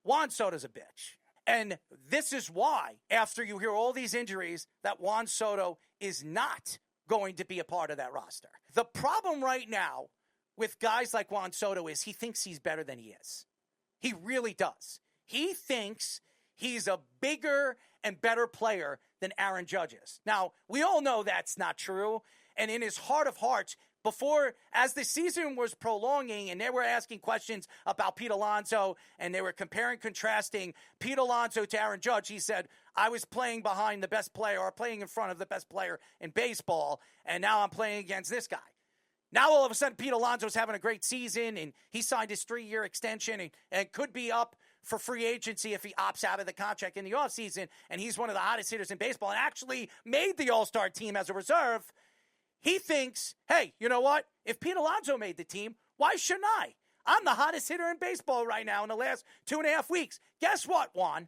Juan Soto's a bitch. And this is why, after you hear all these injuries, that Juan Soto is not going to be a part of that roster. The problem right now with guys like Juan Soto is he thinks he's better than he is. He really does. He thinks he's a bigger and better player than Aaron Judge is. Now, we all know that's not true. And in his heart of hearts, as the season was prolonging and they were asking questions about Pete Alonso and they were comparing, contrasting Pete Alonso to Aaron Judge, he said, I was playing behind the best player or playing in front of the best player in baseball, and now I'm playing against this guy. Now, all of a sudden, Pete Alonso's having a great season, and he signed his 3-year extension and could be up for free agency if he opts out of the contract in the offseason, and he's one of the hottest hitters in baseball and actually made the All-Star team as a reserve. He thinks, hey, you know what? If Pete Alonso made the team, why shouldn't I? I'm the hottest hitter in baseball right now in the last 2.5 weeks. Guess what, Juan?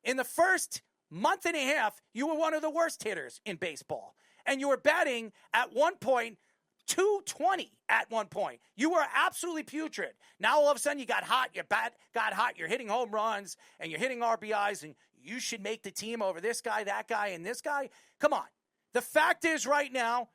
In the first month and a half, you were one of the worst hitters in baseball. And you were batting at one point 220 at one point. You were absolutely putrid. Now all of a sudden you got hot, your bat got hot, you're hitting home runs, and you're hitting RBIs, and you should make the team over this guy, that guy, and this guy. Come on. The fact is right now,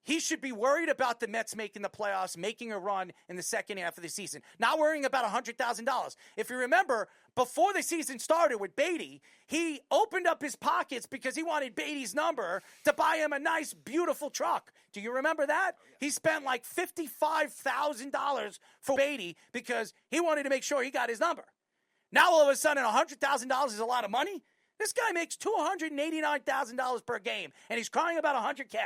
he should be worried about the Mets making the playoffs, making a run in the second half of the season, not worrying about $100,000. If you remember, before the season started with Beatty, he opened up his pockets because he wanted Beatty's number to buy him a nice, beautiful truck. Do you remember that? He spent like $55,000 for Beatty because he wanted to make sure he got his number. Now, all of a sudden, $100,000 is a lot of money. This guy makes $289,000 per game, and he's crying about $100K.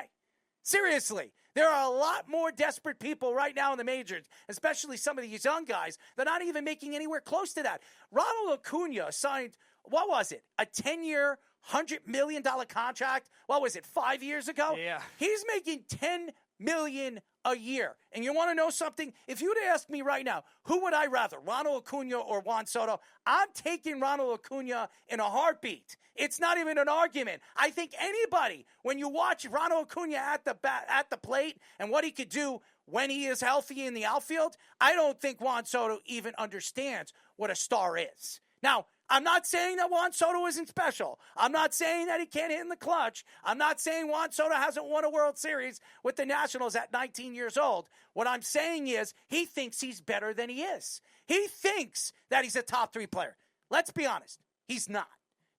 Seriously, there are a lot more desperate people right now in the majors, especially some of these young guys. They're not even making anywhere close to that. Ronald Acuna signed, what was it, a 10-year, $100 million contract? What was it, 5 years ago? Yeah. He's making $10 million a year. And you want to know something? If you'd ask me right now, who would I rather, Ronald Acuna or Juan Soto? I'm taking Ronald Acuna in a heartbeat. It's not even an argument. I think anybody, when you watch Ronald Acuna at the plate and what he could do when he is healthy in the outfield, I don't think Juan Soto even understands what a star is. Now, I'm not saying that Juan Soto isn't special. I'm not saying that he can't hit in the clutch. I'm not saying Juan Soto hasn't won a World Series with the Nationals at 19 years old. What I'm saying is he thinks he's better than he is. He thinks that he's a top 3 player. Let's be honest. He's not.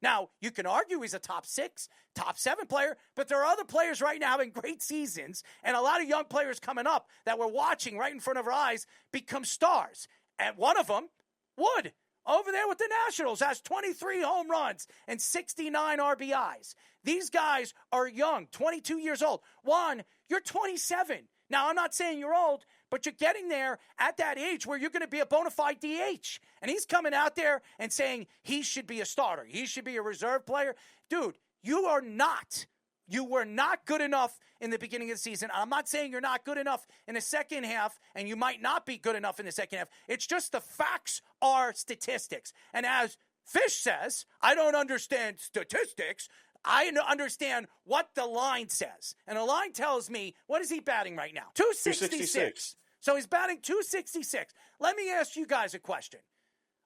Now, you can argue he's a top 6, top 7 player, but there are other players right now having great seasons and a lot of young players coming up that we're watching right in front of our eyes become stars. And one of them, Wood, over there with the Nationals, has 23 home runs and 69 RBIs. These guys are young, 22 years old. Juan, you're 27. Now, I'm not saying you're old, but you're getting there at that age where you're going to be a bona fide DH. And he's coming out there and saying he should be a starter. He should be a reserve player. Dude, you are not. You were not good enough in the beginning of the season. I'm not saying you're not good enough in the second half, and you might not be good enough in the second half. It's just the facts are statistics. And as Fish says, I don't understand statistics. I understand what the line says. And the line tells me, what is he batting right now? 266. So he's batting 266. Let me ask you guys a question.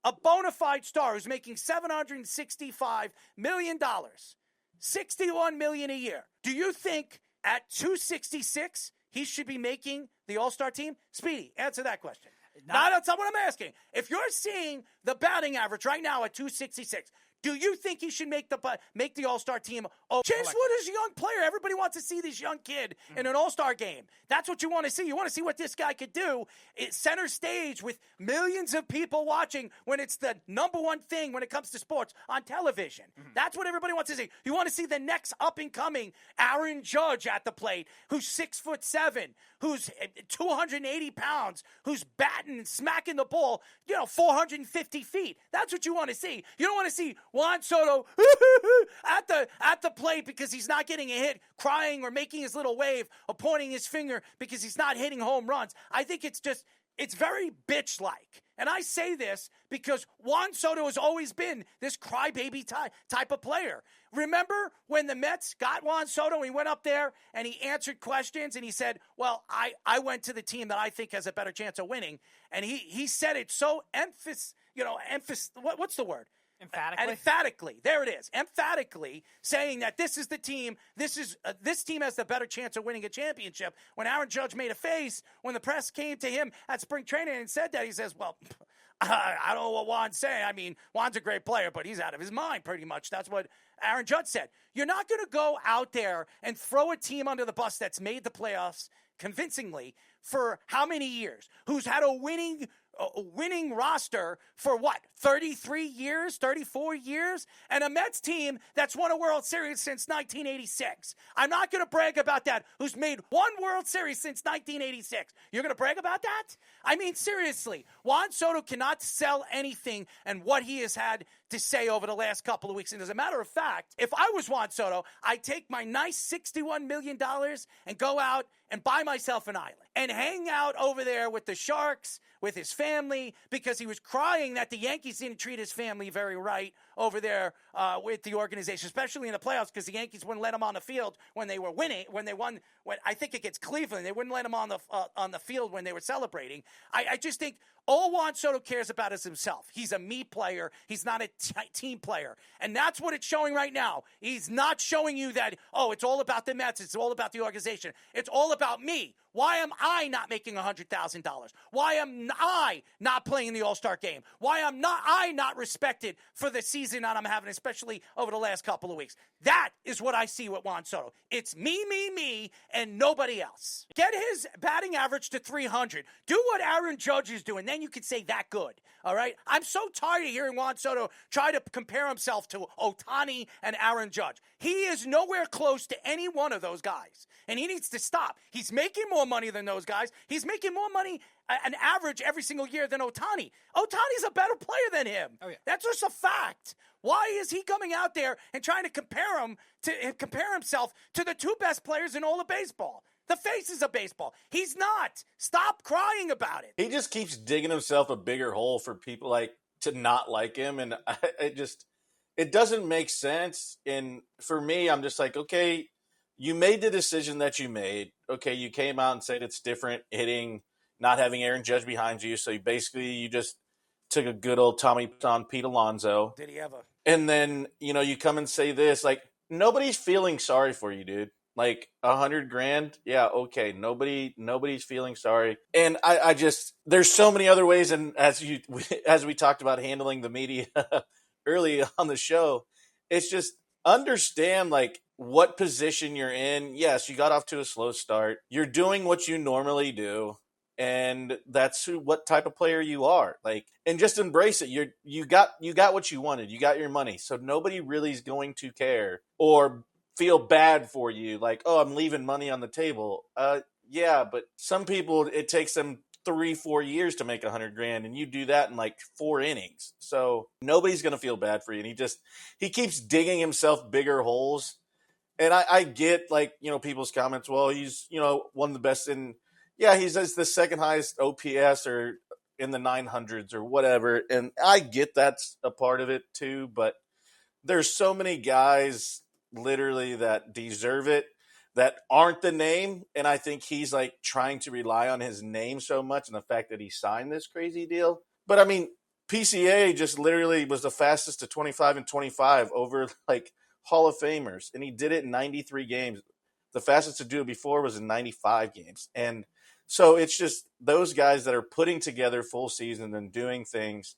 A bona fide star who's making $765 million, $61 million a year. Do you think at 266 he should be making the All-Star team? Speedy, answer that question. No, that's not what I'm asking. If you're seeing the batting average right now at 266, do you think he should make the All-Star team? Oh, Chase Wood is a young player. Everybody wants to see this young kid in an All-Star game. That's what you want to see. You want to see what this guy could do. It's center stage with millions of people watching when it's the number one thing when it comes to sports on television. That's what everybody wants to see. You want to see the next up-and-coming Aaron Judge at the plate, who's 6'7", who's 280 pounds, who's batting and smacking the ball, 450 feet. That's what you want to see. You don't want to see Juan Soto at the plate because he's not getting a hit, crying or making his little wave or pointing his finger because he's not hitting home runs. I think it's just it's very bitch-like. And I say this because Juan Soto has always been this crybaby type of player. Remember when the Mets got Juan Soto, he went up there and he answered questions and he said, well, I went to the team that I think has a better chance of winning. And he said it so what's the word? Emphatically. There it is. Emphatically saying that this is the team, this team has the better chance of winning a championship. When Aaron Judge made a face, when the press came to him at spring training and said that, he says, well, I don't know what Juan's saying. I mean, Juan's a great player, but he's out of his mind pretty much. That's what Aaron Judge said. You're not going to go out there and throw a team under the bus that's made the playoffs convincingly for how many years, who's had a winning roster for what, 33 years, 34 years, and a Mets team that's won a World Series since 1986. I'm not going to brag about that, who's made one World Series since 1986. You're going to brag about that? I mean, seriously, Juan Soto cannot sell anything and what he has had to say over the last couple of weeks. And as a matter of fact, if I was Juan Soto, I'd take my nice $61 million and go out and buy myself an island and hang out over there with the Sharks, with his family, because he was crying that the Yankees didn't treat his family very right over there with the organization, especially in the playoffs, because the Yankees wouldn't let him on the field when they were winning, when they won, I think against Cleveland. They wouldn't let him on the field when they were celebrating. I just think all Juan Soto cares about is himself. He's a me player. He's not a team player. And that's what it's showing right now. He's not showing you that, oh, it's all about the Mets. It's all about the organization. It's all about me. Why am I not making $100,000? Why am I not playing the All-Star game? Why am I not respected for the season that I'm having, especially over the last couple of weeks? That is what I see with Juan Soto. It's me, and nobody else. Get his batting average to 300. Do what Aaron Judge is doing. Then you can say that good. All right? I'm so tired of hearing Juan Soto try to compare himself to Ohtani and Aaron Judge. He is nowhere close to any one of those guys. And he needs to stop. He's making more money than those guys. He's making more money, an average, every single year than Ohtani. Ohtani's a better player than him. Oh, yeah. That's just a fact. Why is he coming out there and trying to compare himself to the two best players in all of baseball? The faces of baseball. He's not. Stop crying about it. He just keeps digging himself a bigger hole for people to not like him, and it doesn't make sense. And for me, I'm just like, okay, you made the decision that you made. Okay, you came out and said it's different hitting, not having Aaron Judge behind you. So you just took a good old Tommy on Pete Alonso. Did he ever? And then, you come and say this, like, nobody's feeling sorry for you, dude. Like $100,000. Yeah. Okay. Nobody's feeling sorry. And I just, there's so many other ways. And as we talked about handling the media early on the show, it's just understand like what position you're in. Yes. You got off to a slow start. You're doing what you normally do. And that's what type of player you are. Like, and just embrace it. You got what you wanted. You got your money. So nobody really is going to care or feel bad for you. Like, oh, I'm leaving money on the table. Yeah, but some people, it takes them 3-4 years to make $100,000, and you do that in like 4 innings. So nobody's going to feel bad for you. And he keeps digging himself bigger holes. And I get like, people's comments. Well, he's, one of the best in, yeah, he's the second highest OPS or in the 900s or whatever. And I get that's a part of it too, but there's so many guys literally that deserve it that aren't the name. And I think he's like trying to rely on his name so much and the fact that he signed this crazy deal. But I mean, PCA just literally was the fastest to 25 and 25 over like Hall of Famers. And he did it in 93 games. The fastest to do it before was in 95 games. And so it's just those guys that are putting together full season and doing things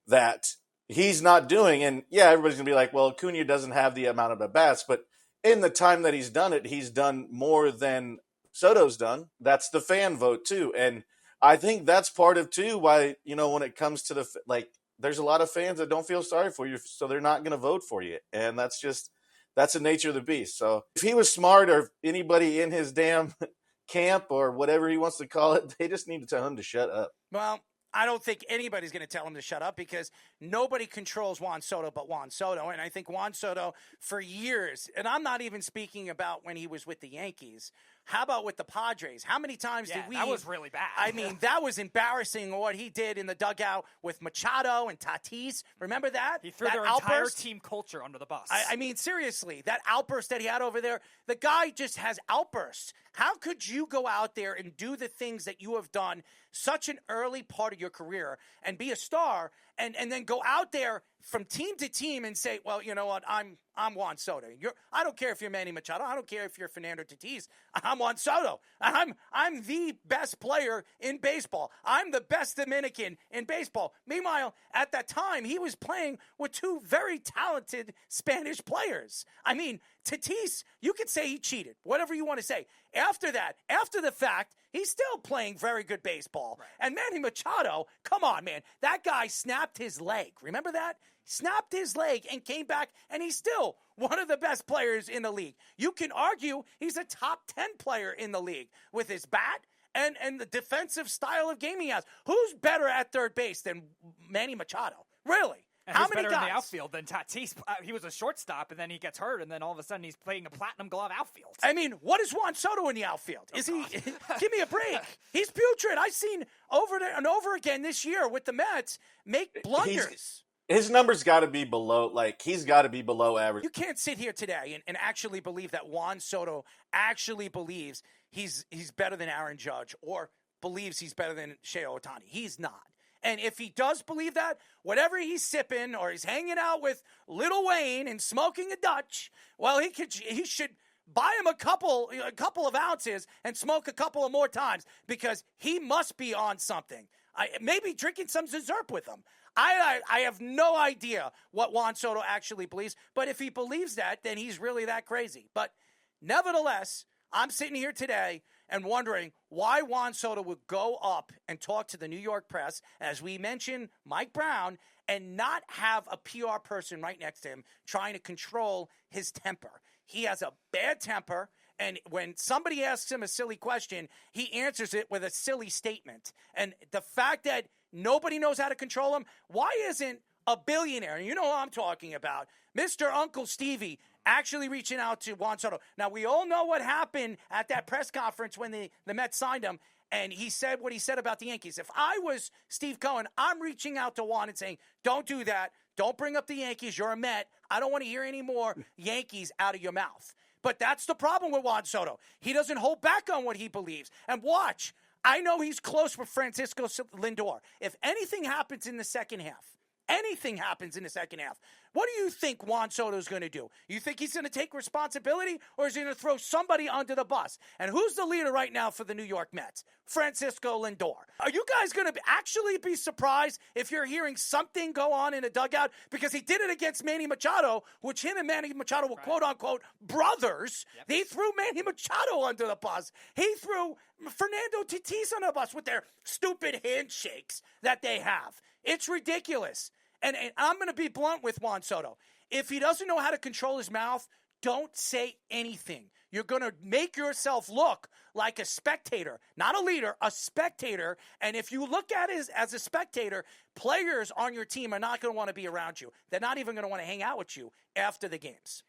that he's not doing. And yeah, everybody's going to be like, well, Acuna doesn't have the amount of at-bats, but in the time that he's done it, he's done more than Soto's done. That's the fan vote too. And I think that's part of too why, when it comes to there's a lot of fans that don't feel sorry for you, so they're not going to vote for you. And that's the nature of the beast. So if he was smart, or if anybody in his damn camp or whatever he wants to call it, they just need to tell him to shut up. Well, I don't think anybody's going to tell him to shut up because nobody controls Juan Soto but Juan Soto. And I think Juan Soto for years, and I'm not even speaking about when he was with the Yankees, How about with the Padres? How many times did we? That was really bad. I mean, that was embarrassing what he did in the dugout with Machado and Tatis. Remember that? He threw that their entire team culture under the bus. I mean, seriously, that outburst that he had over there, the guy just has outbursts. How could you go out there and do the things that you have done such an early part of your career and be a star and then go out there from team to team and say, well, you know what, I'm Juan Soto. I don't care if you're Manny Machado. I don't care if you're Fernando Tatis. I'm Juan Soto. I'm the best player in baseball. I'm the best Dominican in baseball. Meanwhile, at that time, he was playing with two very talented Spanish players. I mean, Tatis, you could say he cheated, whatever you want to say. After that, after the fact, he's still playing very good baseball. Right. And Manny Machado, come on, man. That guy snapped his leg. Remember that? Snapped his leg and came back, and he's still one of the best players in the league. You can argue he's a top 10 player in the league with his bat and the defensive style of game he has. Who's better at third base than Manny Machado? Really? And How who's many better guys? in the outfield than Tatis? He was a shortstop, and then he gets hurt, and then all of a sudden he's playing a platinum glove outfield. I mean, what is Juan Soto in the outfield? Is he? Give me a break. He's putrid. I've seen over and over again this year with the Mets make blunders. His numbers got to be below, he's got to be below average. You can't sit here today and actually believe that Juan Soto actually believes he's better than Aaron Judge or believes he's better than Shohei Ohtani. He's not. And if he does believe that, whatever he's sipping or he's hanging out with Lil Wayne and smoking a Dutch, well, he should buy him a couple of ounces and smoke a couple of more times because he must be on something. Maybe drinking some dessert with him. I have no idea what Juan Soto actually believes, but if he believes that, then he's really that crazy. But nevertheless, I'm sitting here today and wondering why Juan Soto would go up and talk to the New York press, as we mentioned, Mike Brown, and not have a PR person right next to him trying to control his temper. He has a bad temper, and when somebody asks him a silly question, he answers it with a silly statement. And the fact that nobody knows how to control him, why isn't a billionaire, and you know who I'm talking about, Mr. Uncle Stevie, actually reaching out to Juan Soto? Now, we all know what happened at that press conference when the Mets signed him, and he said what he said about the Yankees. If I was Steve Cohen, I'm reaching out to Juan and saying, don't do that. Don't bring up the Yankees. You're a Met. I don't want to hear any more Yankees out of your mouth. But that's the problem with Juan Soto. He doesn't hold back on what he believes. And watch, I know he's close with Francisco Lindor. If anything happens in the second half, what do you think Juan Soto is going to do? You think he's going to take responsibility, or is he going to throw somebody under the bus? And who's the leader right now for the New York Mets? Francisco Lindor. Are you guys going to actually be surprised if you're hearing something go on in a dugout? Because he did it against Manny Machado, which him and Manny Machado were quote-unquote brothers. Yep. He threw Manny Machado under the bus. He threw Fernando Tatis under the bus with their stupid handshakes that they have. It's ridiculous. And I'm going to be blunt with Juan Soto. If he doesn't know how to control his mouth, don't say anything. You're going to make yourself look like a spectator, not a leader, a spectator. And if you look at it as a spectator, players on your team are not going to want to be around you. They're not even going to want to hang out with you after the games.